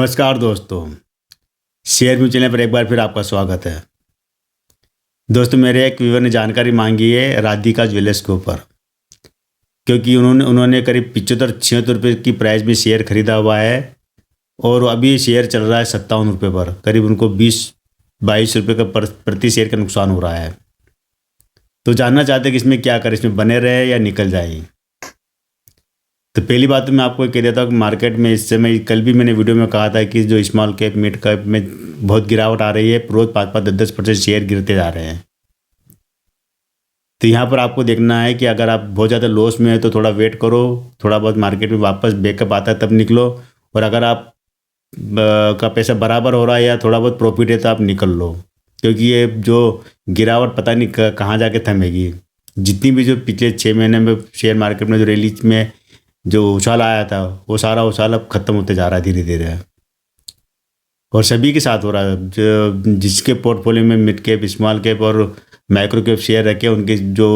नमस्कार दोस्तों, share mutual पर एक बार फिर आपका स्वागत है। दोस्तों, मेरे एक व्यूअर ने जानकारी मांगी है राधिका ज्वेलर्स के ऊपर, क्योंकि उन्होंने करीब 75-76 रुपये की प्राइस में शेयर खरीदा हुआ है और अभी शेयर चल रहा है 57 रुपये पर। करीब उनको 20-22 रुपये का प्रति शेयर का नुकसान हो रहा है। तो जानना चाहते हैं कि इसमें क्या करें, इसमें बने रहे या निकल जाए। तो पहली बात तो मैं आपको कह देता हूँ कि मार्केट में इस समय, कल भी मैंने वीडियो में कहा था कि जो स्मॉल कैप मिड कैप में बहुत गिरावट आ रही है, रोज 5-5, 10-10% शेयर गिरते जा रहे हैं। तो यहाँ पर आपको देखना है कि अगर आप बहुत ज़्यादा लॉस में है तो थोड़ा वेट करो, थोड़ा बहुत मार्केट में वापस बैकअप आता है तब निकलो। और अगर आप का पैसा बराबर हो रहा है या थोड़ा बहुत प्रॉफिट है तो आप निकल लो, क्योंकि ये जो गिरावट पता नहीं कहाँ जाके थमेगी। जितनी भी जो पिछले 6 महीने में शेयर मार्केट में जो रैली में जो उछाल आया था, वो सारा उछाल अब खत्म होते जा रहा है धीरे धीरे। और सभी के साथ हो रहा है। जो जिसके पोर्टफोलियो में मिड कैप, स्मॉल कैप और माइक्रो कैप शेयर रखे, उनके जो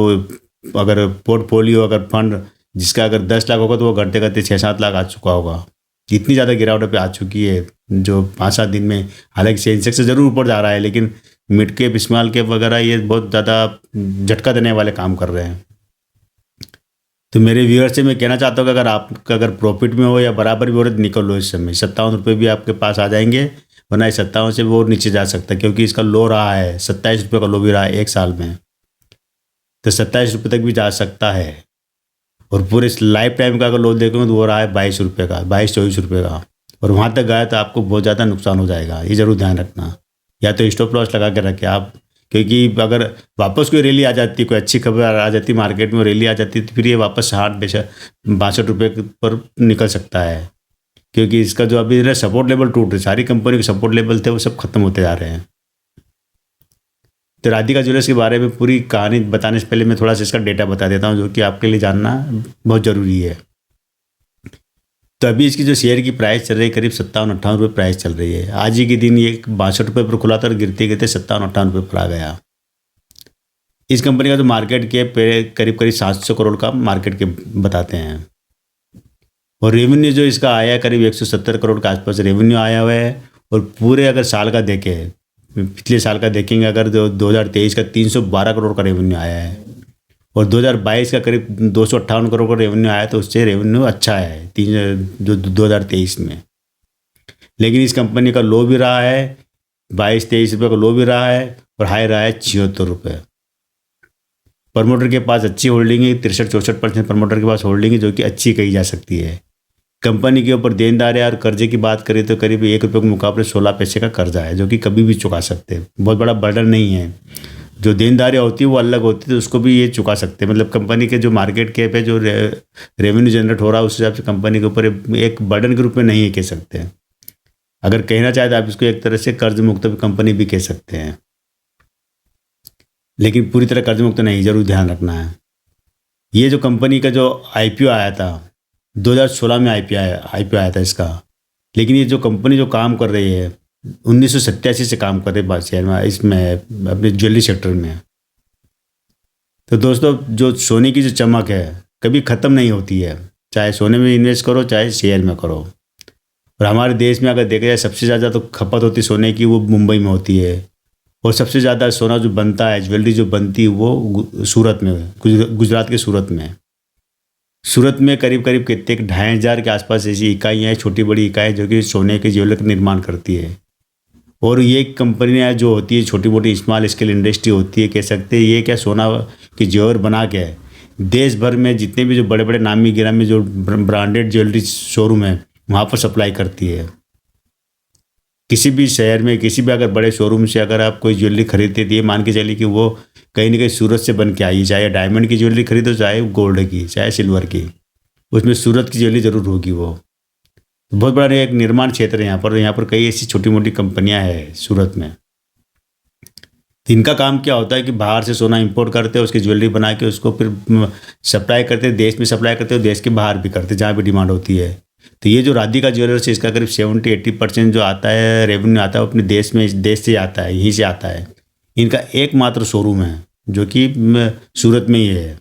अगर पोर्टफोलियो, अगर फंड जिसका अगर 10 लाख होगा तो वो घटते घटते 6-7 लाख आ चुका होगा। इतनी ज़्यादा गिरावट पे आ चुकी है जो 5-7 दिन में। हालांकि सेंसेक्स से ज़रूर ऊपर जा रहा है, लेकिन मिड कैप, स्मॉल कैप वगैरह ये बहुत ज़्यादा झटका देने वाले काम कर रहे हैं। तो मेरे व्यूअर से मैं कहना चाहता हूँ कि अगर आप अगर प्रॉफिट में हो या बराबर भी हो रहे तो निकल लो इस समय। 57 रुपये भी आपके पास आ जाएंगे, वरना 57 से वो नीचे जा सकता है, क्योंकि इसका लो रहा है 27 रुपये का लो भी रहा है एक साल में। तो 27 रुपये तक भी जा सकता है। और पूरे लाइफ टाइम का अगर लो देखोगे तो वो रहा है 22 रुपये का, 22-24 रुपये का। और वहाँ तक गया तो आपको बहुत ज़्यादा नुकसान हो जाएगा, ये ज़रूर ध्यान रखना। या तो स्टॉप लॉस लगा के रखें आप, क्योंकि अगर वापस कोई रैली आ जाती, कोई अच्छी खबर आ जाती मार्केट में, रैली आ जाती, तो फिर ये वापस 60-62 रुपये पर निकल सकता है। क्योंकि इसका जो अभी सपोर्ट लेवल टूट रहे, सारी कंपनी के सपोर्ट लेवल थे वो सब खत्म होते जा रहे हैं। तो राधिका ज्वेलर्स के बारे में पूरी कहानी बताने से पहले मैं थोड़ा सा इसका डेटा बता देता हूँ, जो कि आपके लिए जानना बहुत ज़रूरी है। तो अभी इसकी जो शेयर की प्राइस चल रही है करीब 57-58 रुपये प्राइस चल रही है। आज ही के दिन ये 62 रुपये पर खुला था और गिरते गिरते 57-58 रुपये पर आ गया। इस कंपनी का जो मार्केट कैप करीब करीब 700 करोड़ का मार्केट कैप बताते हैं। और रेवेन्यू जो इसका आया है करीब 170 करोड़ के आसपास रेवेन्यू आया हुआ है। और पूरे अगर साल का देखें, पिछले साल का देखेंगे अगर, जो 2023 का 312 करोड़ का रेवेन्यू आया है और 2022 का करीब 258 करोड़ का रेवेन्यू आया, तो उससे रेवेन्यू अच्छा है जो 2023 में। लेकिन इस कंपनी का लो भी रहा है 22-23 रुपये का लो भी रहा है और हाई रहा है 76 रुपये। प्रमोटर के पास अच्छी होल्डिंग है, 63-64% प्रमोटर के पास होल्डिंग है, जो कि अच्छी कही जा सकती है। कंपनी के ऊपर देनदार है और कर्जे की बात करें तो करीब 1 रुपये के मुकाबले 16 पैसे का कर्जा है, जो कि कभी भी चुका सकते हैं। बहुत बड़ा बर्डन नहीं है। जो देनदारी होती है वो अलग होती है, तो उसको भी ये चुका सकते हैं। मतलब कंपनी के जो मार्केट कैप है, जो रेवेन्यू जनरेट हो रहा है, उस हिसाब से कंपनी के ऊपर एक बर्डन के रूप में नहीं कह सकते हैं। अगर कहना चाहे तो आप इसको एक तरह से कर्ज मुक्त कंपनी भी कह सकते हैं, लेकिन पूरी तरह कर्ज मुक्त नहीं, जरूर ध्यान रखना है। ये जो कंपनी का जो आईपीओ आया था 2016 में, आईपीओ आया था इसका। लेकिन ये जो कंपनी जो काम कर रही है 1987 से काम कर रही है शेयर में, इसमें अपने ज्वेलरी सेक्टर में। तो दोस्तों, जो सोने की जो चमक है कभी ख़त्म नहीं होती है, चाहे सोने में इन्वेस्ट करो चाहे शेयर में करो। और हमारे देश में अगर देखा जाए सबसे ज़्यादा तो खपत होती सोने की वो मुंबई में होती है। और सबसे ज़्यादा सोना जो बनता है, ज्वेलरी जो बनती है, वो सूरत में, गुजरात के सूरत में। सूरत में करीब करीब कितने 2500 के आसपास ऐसी इकाइयाँ हैं, छोटी बड़ी इकाइयाँ, जो कि सोने के ज्वेलरी का निर्माण करती है। और ये कंपनियाँ जो होती है, छोटी मोटी स्मॉल स्केल इंडस्ट्री होती है, कह सकते हैं ये क्या सोना के जेवर बना के देश भर में जितने भी जो बड़े बड़े नामी गिरामी जो ब्रांडेड ज्वेलरी शोरूम है वहाँ पर सप्लाई करती है। किसी भी शहर में, किसी भी अगर बड़े शोरूम से अगर आप कोई ज्वेलरी खरीदते थे, मान के चलिए कि वो कहीं ना कहीं सूरत से बन के आई है, चाहे डायमंड की ज्वेलरी खरीदो, चाहे गोल्ड की, चाहे सिल्वर की, उसमें सूरत की ज्वेलरी जरूर होगी। वो बहुत बड़ा एक निर्माण क्षेत्र है यहाँ पर कई ऐसी छोटी मोटी कंपनियां हैं सूरत में। तो इनका काम क्या होता है कि बाहर से सोना इंपोर्ट करते हैं, उसकी ज्वेलरी बना के उसको फिर सप्लाई करते हैं, देश में सप्लाई करते हैं, देश के बाहर भी करते हैं जहाँ भी डिमांड होती है। तो ये जो राधिका ज्वेलर्स है, इसका करीब 70-80% जो आता है रेवेन्यू आता है अपने देश में, इस देश से आता है, यहीं से आता है। इनका एकमात्र शोरूम है जो कि सूरत में ही है।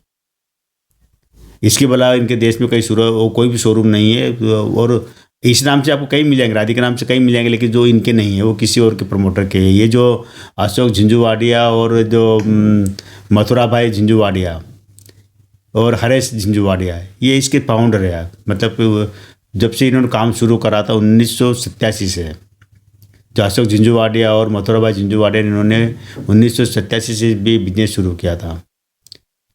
इसके अलावा इनके देश में कोई भी शोरूम नहीं है। और इस नाम से आपको कई मिलेंगे, राधिका नाम से कई मिलेंगे, लेकिन जो इनके नहीं है वो किसी और के प्रमोटर के हैं। ये जो अशोक झिंझुवाड़िया और जो मथुरा भाई झिंझुवाड़िया और हरेश झिंझुवाड़िया, ये इसके फाउंडर है। मतलब जब से इन्होंने काम शुरू करा था 1987 से, जो अशोक झिंझुवाड़िया और मथुरा भाई झिंझुवाड़िया इन्होंने 1987 से भी बिजनेस शुरू किया था।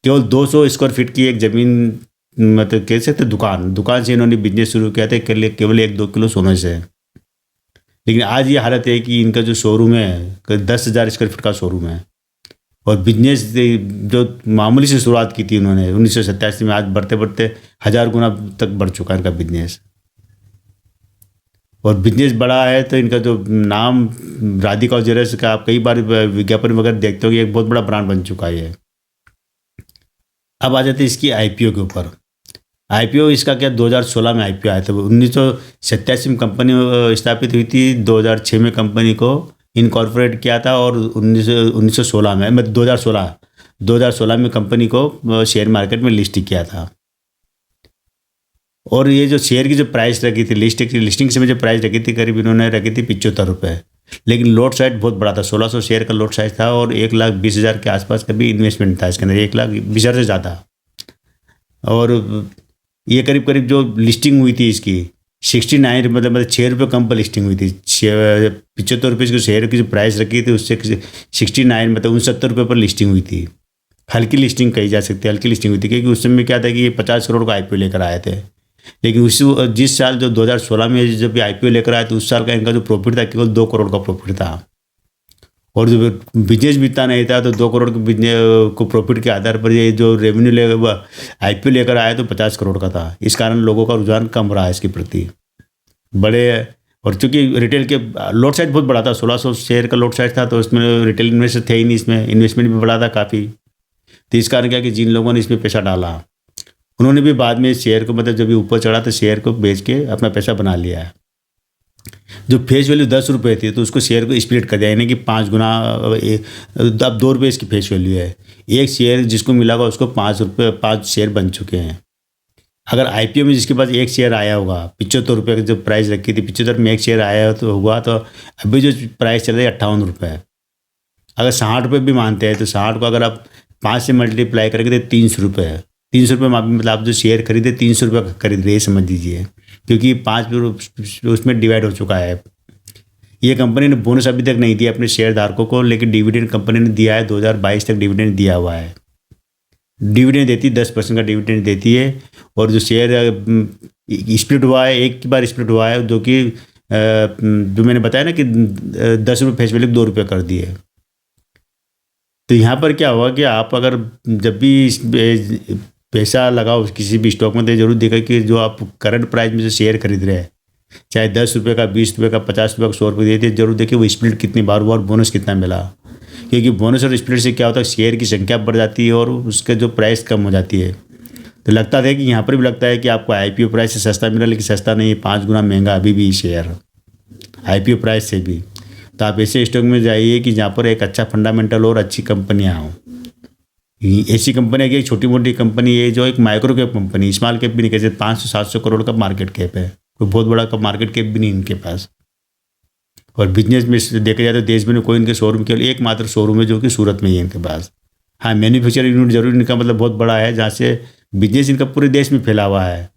केवल 200 स्क्वायर फीट की एक ज़मीन, मतलब कह सकते दुकान से इन्होंने बिजनेस शुरू किया था, केवल 1-2 किलो सोने से। लेकिन आज ये हालत है कि इनका जो शोरूम है 10,000 स्क्वायर फीट का शोरूम है। और बिजनेस जो मामूली से शुरुआत की थी उन्होंने 1987 में, आज बढ़ते बढ़ते 1000 गुना तक बढ़ चुका है इनका बिजनेस। और बिजनेस बड़ा है तो इनका जो नाम राधिका ज्वेलर्स का आप कई बार विज्ञापन वगैरह देखते हो कि एक बहुत बड़ा ब्रांड बन चुका है ये। अब आ जाते हैं इसकी आईपीओ के ऊपर। आईपीओ इसका क्या 2016 में आईपीओ आया था। 1987 में कंपनी स्थापित हुई थी, 2006 में कंपनी को इनकॉर्पोरेट किया था और 1916 में, मतलब 2016 में कंपनी को शेयर मार्केट में लिस्ट किया था। और ये जो शेयर की जो प्राइस रखी थी लिस्टिंग समय जो प्राइस रखी थी, करीब इन्होंने रखी थी 75 रुपये। लेकिन लोट साइज बहुत बड़ा था, 1600 शेयर का लोट साइज था और 1,20,000 के आसपास का भी इन्वेस्टमेंट था इसके अंदर, 1,20,000 से ज़्यादा। और ये करीब करीब जो लिस्टिंग हुई थी इसकी 69, मतलब 6 रुपये कम पर लिस्टिंग हुई थी। 75 रुपये की शेयर की जो प्राइस रखी थी उससे 69, मतलब 69 रुपये पर लिस्टिंग हुई थी। हल्की लिस्टिंग कही जा सकती है, हल्की लिस्टिंग हुई थी, क्योंकि उस समय क्या था कि ये 50 करोड़ का आईपीओ लेकर आए थे। लेकिन जिस साल जो 2016 में जब आईपीओ लेकर आए तो उस साल का इनका जो प्रॉफिट था केवल 2 करोड़ का प्रॉफिट था। और जो बिजनेस भी इतना नहीं था, तो 2 करोड़ के बिजनेस को प्रॉफिट के आधार पर ये जो रेवेन्यू ले आईपीओ लेकर आया तो 50 करोड़ का था। इस कारण लोगों का रुझान कम रहा है इसके प्रति बड़े। और चूंकि रिटेल के लोट साइज बहुत बड़ा था, 1600 शेयर का लोट साइज था, तो इसमें रिटेल इन्वेस्टर थे ही नहीं, इसमें इन्वेस्टमेंट भी बड़ा था काफ़ी। तो इस कारण क्या कि जिन लोगों ने इसमें पैसा डाला उन्होंने भी बाद में शेयर को, मतलब जब भी ऊपर चढ़ा तो शेयर को बेच के अपना पैसा बना लिया है। जो फेस वैल्यू 10 रुपये थी तो उसको शेयर को स्प्लिट कर दिया, यानी कि 5 गुना। अब 2 रुपये इसकी फेस वैल्यू है। एक शेयर जिसको मिला होगा उसको 5 शेयर बन चुके हैं। अगर आईपीओ में जिसके पास एक शेयर आया होगा 75 रुपये की जो प्राइस रखी थी, 75 में एक शेयर आया तो हुआ, तो अभी जो प्राइस चल रही है 58 रुपये। अगर 60 रुपये भी मानते हैं तो 60 को अगर आप 5 से मल्टीप्लाई करेंगे तो 300 रुपये है। 300 रुपये मतलब आप जो शेयर खरीदे 300 रुपये का खरीद रहे, समझ लीजिए, क्योंकि 5 उसमें डिवाइड हो चुका है। ये कंपनी ने बोनस अभी तक नहीं दिया अपने शेयर धारकों को, लेकिन डिविडेंड कंपनी ने दिया है। 2022 तक डिविडेंड दिया हुआ है। डिविडेंड देती है, 10% का डिविडेंड देती है। और जो शेयर स्प्लिट हुआ है, एक बार स्प्लिट हुआ है, जो कि जो मैंने बताया ना कि 10 रुपये फेस वैल्यू 2 रुपये कर दिए। तो यहाँ पर क्या हुआ कि आप अगर जब भी पैसा लगाओ किसी भी स्टॉक में, तो जरूर देखा कि जो आप करंट प्राइस में जो शेयर खरीद रहे हैं, चाहे 10 रुपये का, 20 रुपये का, 50 रुपये का, 100 रुपये देते, जरूर देखिए वो स्प्लिट कितनी बार हुआ और बोनस कितना मिला। क्योंकि बोनस और स्प्लिट से क्या होता है, शेयर की संख्या बढ़ जाती है और उसका जो प्राइस कम हो जाती है। तो लगता है कि यहाँ पर भी लगता है कि आपको आईपीओ प्राइस से सस्ता मिला, लेकिन सस्ता नहीं है, 5 गुना महंगा अभी भी शेयर आईपीओ प्राइस से भी। तो आप ऐसे स्टॉक में जाइए कि जहाँ पर एक अच्छा फंडामेंटल और अच्छी कंपनियाँ हों। ऐसी कंपनी की एक छोटी मोटी कंपनी है जो एक micro cap company, small cap भी नहीं कह सकते, 500-700 करोड़ का मार्केट कैप है, कोई बहुत बड़ा का मार्केट कैप भी नहीं इनके पास। और बिजनेस में देखा जाए तो देश में कोई इनके शोरूम, केवल एकमात्र शोरूम है जो कि सूरत में ही है इनके पास। हाँ, मैन्युफैक्चरिंग यूनिट जरूर इनका मतलब बहुत बड़ा है, जहाँ से बिजनेस इनका पूरे देश में फैला हुआ है,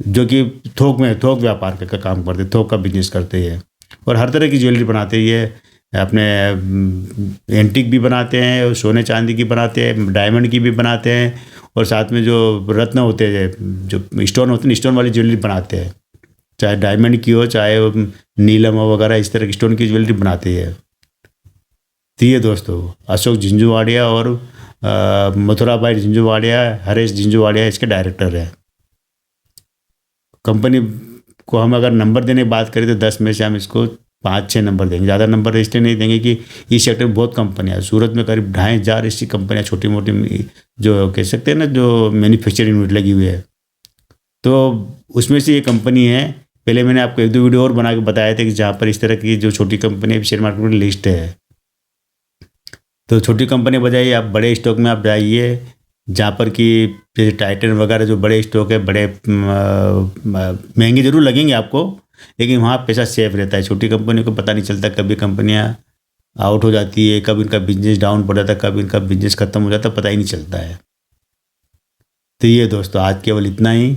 जो कि थोक व्यापार का काम करते, थोक का बिजनेस करते हैं। और हर तरह की ज्वेलरी बनाते हैं, अपने एंटीक भी बनाते हैं और सोने चांदी की बनाते हैं, डायमंड की भी बनाते हैं, और साथ में जो रत्न होते हैं, जो स्टोन होते हैं, स्टोन वाली ज्वेलरी बनाते हैं, चाहे डायमंड की हो चाहे नीलम हो वगैरह, इस तरह की स्टोन की ज्वेलरी बनाती है। तो ये दोस्तों अशोक झिंझुवाड़िया और मथुरा भाई झिंझुवाड़िया, हरेश झिंझुवाड़िया इसके डायरेक्टर है। कंपनी को हम अगर नंबर देने की बात करें तो 10 में से हम इसको 5-6 नंबर देंगे, ज़्यादा नंबर इसलिए नहीं देंगे कि इस सेक्टर में बहुत कंपनियाँ हैं। सूरत में करीब 2,500 ऐसी कंपनियाँ छोटी मोटी जो कह सकते हैं ना, जो मैन्युफैक्चरिंग यूनिट लगी हुई है, तो उसमें से ये कंपनी है। पहले मैंने आपको 1-2 वीडियो और बना के बताया था कि जहाँ पर इस तरह की जो छोटी कंपनी शेयर मार्केट में लिस्ट है। तो छोटी कंपनी बजाय आप बड़े स्टॉक में आप जाइए, जहाँ पर कि जैसे टाइटन वगैरह जो बड़े स्टॉक है, बड़े महंगे जरूर लगेंगे आपको, लेकिन वहाँ पैसा सेफ रहता है। छोटी कंपनी को पता नहीं चलता, कभी कंपनियाँ आउट हो जाती है, कब इनका बिजनेस डाउन पड़ जाता है, कब इनका बिजनेस खत्म हो जाता है, पता ही नहीं चलता है। तो ये दोस्तों आज केवल इतना ही।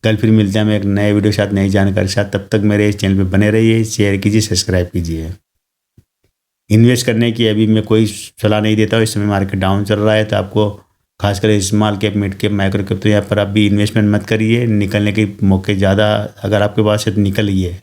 कल फिर मिलते हैं हम एक नए वीडियो के साथ, नई जानकारी के साथ। तब तक मेरे इस चैनल पे बने रहिए, शेयर कीजिए, सब्सक्राइब कीजिए। इन्वेस्ट करने की अभी मैं कोई सलाह नहीं देता हूँ, इस समय मार्केट डाउन चल रहा है, तो आपको खासकर small cap, mid cap, micro cap, तो यहाँ पर आप भी इन्वेस्टमेंट मत करिए। निकलने के मौके ज़्यादा अगर आपके पास है तो निकलिए।